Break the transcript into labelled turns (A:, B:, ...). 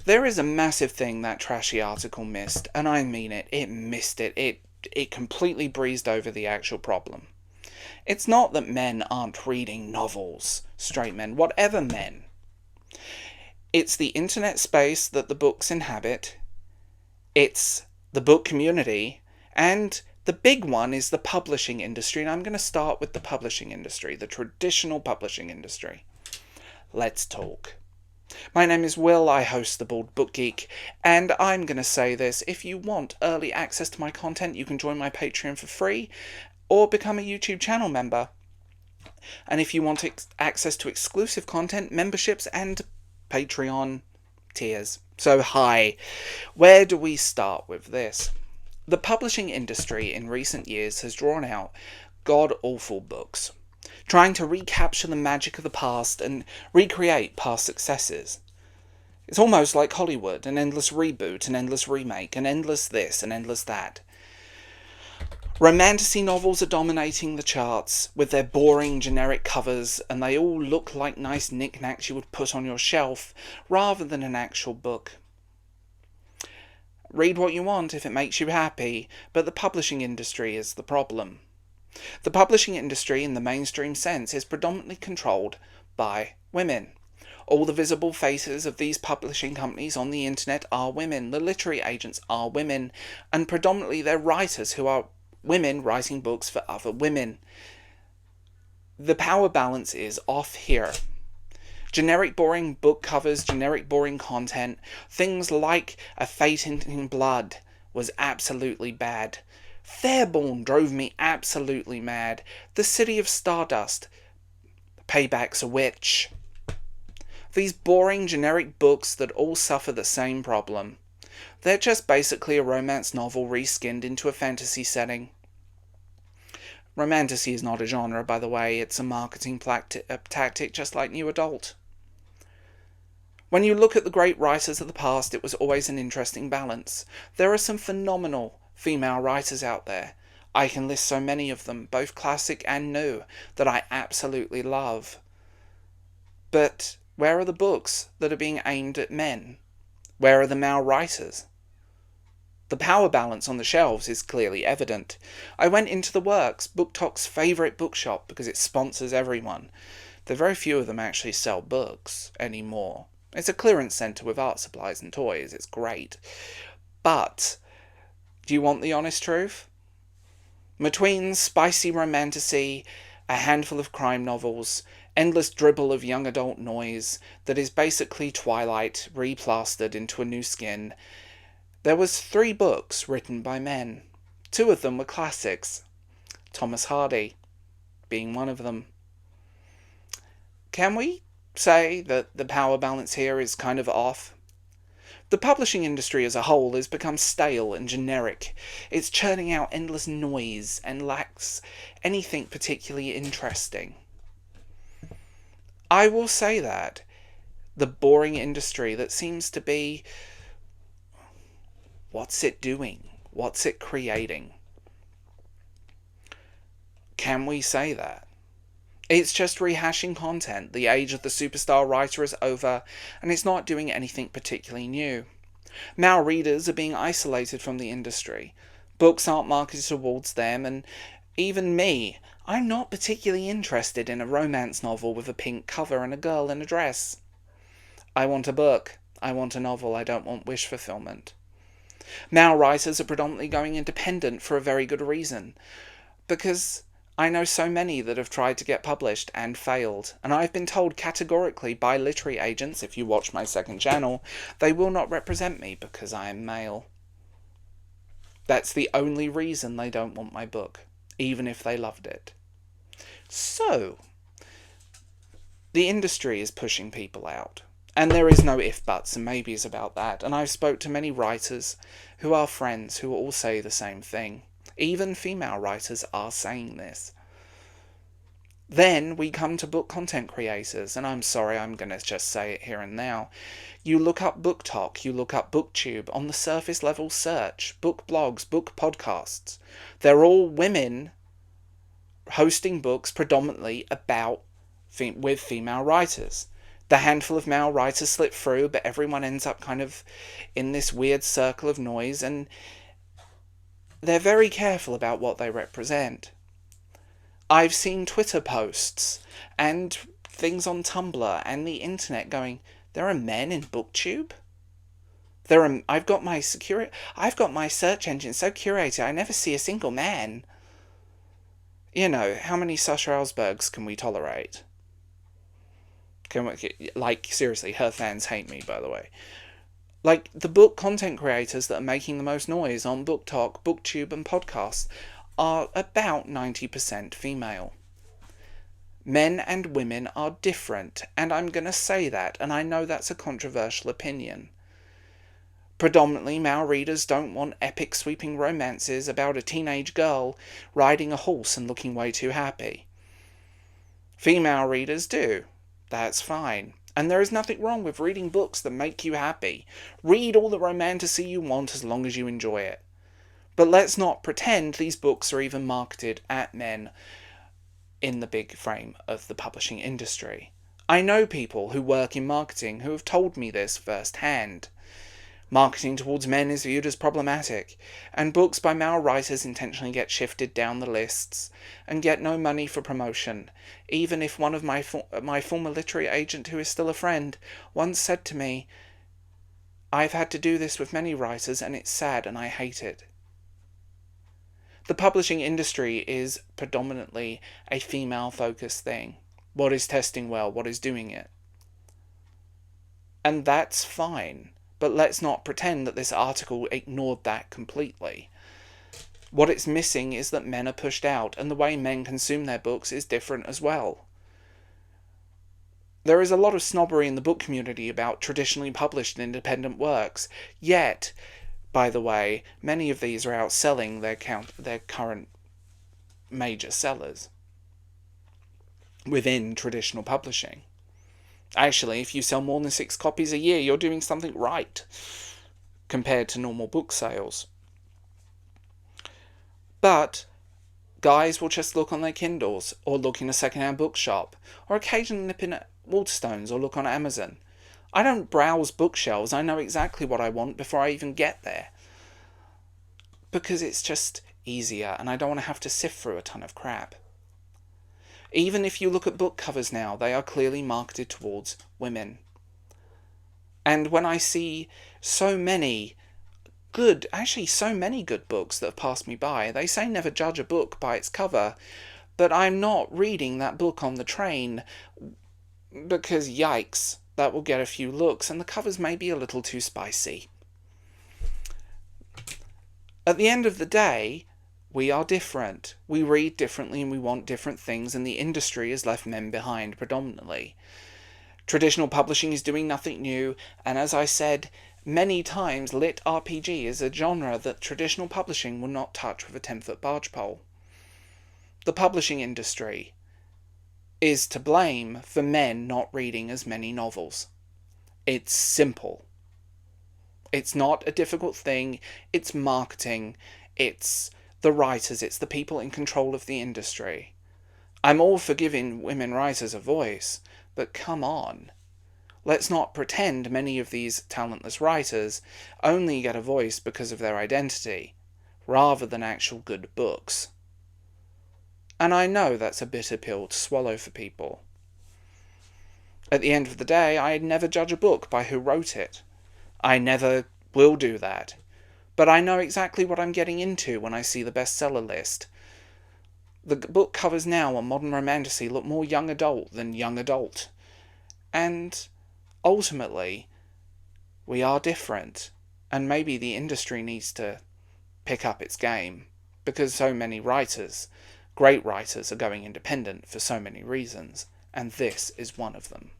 A: There is a massive thing that trashy article missed, and I mean it. It missed it. It completely breezed over the actual problem. It's not that men aren't reading novels, straight men, whatever men. It's the internet space that the books inhabit. It's the book community, and the big one is the publishing industry, and I'm going to start with the publishing industry, the traditional publishing industry. Let's talk. My name is Will, I host the Bald Book Geek, and I'm going to say this: if you want early access to my content, you can join my Patreon for free, or become a YouTube channel member. And if you want access to exclusive content, memberships, and Patreon tiers. So hi, where do we start with this? The publishing industry in recent years has drawn out god-awful books, trying to recapture the magic of the past and recreate past successes. It's almost like Hollywood, an endless reboot, an endless remake, an endless this, an endless that. Romantasy novels are dominating the charts with their boring, generic covers, and they all look like nice knickknacks you would put on your shelf, rather than an actual book. Read what you want if it makes you happy, but the publishing industry is the problem. The publishing industry, in the mainstream sense, is predominantly controlled by women. All the visible faces of these publishing companies on the internet are women. The literary agents are women, and predominantly they're writers who are women writing books for other women. The power balance is off here. Generic boring book covers, generic boring content, things like A Fate in Blood was absolutely bad. Fairborn drove me absolutely mad. The City of Stardust, Payback's a Witch. These boring generic books that all suffer the same problem. They're just basically a romance novel reskinned into a fantasy setting. Romantasy is not a genre, by the way, it's a marketing tactic just like New Adult. When you look at the great writers of the past, it was always an interesting balance. There are some phenomenal female writers out there. I can list so many of them, both classic and new, that I absolutely love. But where are the books that are being aimed at men? Where are the male writers? The power balance on the shelves is clearly evident. I went into the Works, BookTok's favourite bookshop, because it sponsors everyone. Though very few of them actually sell books anymore. It's a clearance centre with art supplies and toys. It's great. But do you want the honest truth? Between spicy romantasy, a handful of crime novels, endless dribble of young adult noise that is basically Twilight replastered into a new skin, there was 3 books written by men. 2 of them were classics. Thomas Hardy being one of them. Can we say that the power balance here is kind of off? The publishing industry as a whole has become stale and generic. It's churning out endless noise and lacks anything particularly interesting. I will say that the boring industry that seems to be, what's it doing? What's it creating? Can we say that? It's just rehashing content. The age of the superstar writer is over, and it's not doing anything particularly new. Male readers are being isolated from the industry. Books aren't marketed towards them, and even me, I'm not particularly interested in a romance novel with a pink cover and a girl in a dress. I want a book. I want a novel. I don't want wish fulfillment. Male writers are predominantly going independent for a very good reason. Because I know so many that have tried to get published and failed, and I've been told categorically by literary agents, if you watch my second channel, they will not represent me because I am male. That's the only reason they don't want my book, even if they loved it. So, the industry is pushing people out. And there is no if, buts, and maybes about that, and I've spoke to many writers who are friends who all say the same thing. Even female writers are saying this. Then we come to book content creators, and I'm sorry, I'm going to just say it here and now. You look up BookTok, you look up BookTube, on the surface level search, book blogs, book podcasts. They're all women hosting books predominantly about with female writers. The handful of male writers slip through, but everyone ends up kind of in this weird circle of noise, and they're very careful about what they represent. I've seen Twitter posts and things on Tumblr and the internet going, there are men in BookTube? I've got my search engine so curated I never see a single man. You know, how many Sasha Ellsbergs can we tolerate? Seriously, her fans hate me, by the way. Like, the book content creators that are making the most noise on Book Talk, BookTube, and podcasts are about 90% female. Men and women are different, and I'm going to say that, and I know that's a controversial opinion. Predominantly, male readers don't want epic sweeping romances about a teenage girl riding a horse and looking way too happy. Female readers do. That's fine. And there is nothing wrong with reading books that make you happy. Read all the romantasy you want as long as you enjoy it. But let's not pretend these books are even marketed at men in the big frame of the publishing industry. I know people who work in marketing who have told me this firsthand. Marketing towards men is viewed as problematic, and books by male writers intentionally get shifted down the lists and get no money for promotion, even if one of my former literary agent, who is still a friend, once said to me, "I've had to do this with many writers and it's sad and I hate it." The publishing industry is predominantly a female-focused thing. What is testing well? What is doing it? And that's fine. But let's not pretend that this article ignored that completely. What it's missing is that men are pushed out, and the way men consume their books is different as well. There is a lot of snobbery in the book community about traditionally published independent works, yet, by the way, many of these are outselling their current major sellers within traditional publishing. Actually, if you sell more than 6 copies a year, you're doing something right compared to normal book sales. But guys will just look on their Kindles, or look in a second-hand bookshop, or occasionally nip in at Waterstones or look on Amazon. I don't browse bookshelves, I know exactly what I want before I even get there. Because it's just easier, and I don't want to have to sift through a ton of crap. Even if you look at book covers now, they are clearly marketed towards women. And when I see so many good books that have passed me by, they say never judge a book by its cover, but I'm not reading that book on the train because, yikes, that will get a few looks and the covers may be a little too spicy. At the end of the day, we are different. We read differently and we want different things, and the industry has left men behind predominantly. Traditional publishing is doing nothing new, and as I said many times, lit RPG is a genre that traditional publishing will not touch with a 10-foot barge pole. The publishing industry is to blame for men not reading as many novels. It's simple. It's not a difficult thing. It's marketing. It's the writers, it's the people in control of the industry. I'm all for giving women writers a voice, but come on. Let's not pretend many of these talentless writers only get a voice because of their identity, rather than actual good books. And I know that's a bitter pill to swallow for people. At the end of the day, I never judge a book by who wrote it. I never will do that. But I know exactly what I'm getting into when I see the bestseller list. The book covers now on modern romantasy look more young adult than young adult. And ultimately, we are different. And maybe the industry needs to pick up its game. Because so many writers, great writers, are going independent for so many reasons. And this is one of them.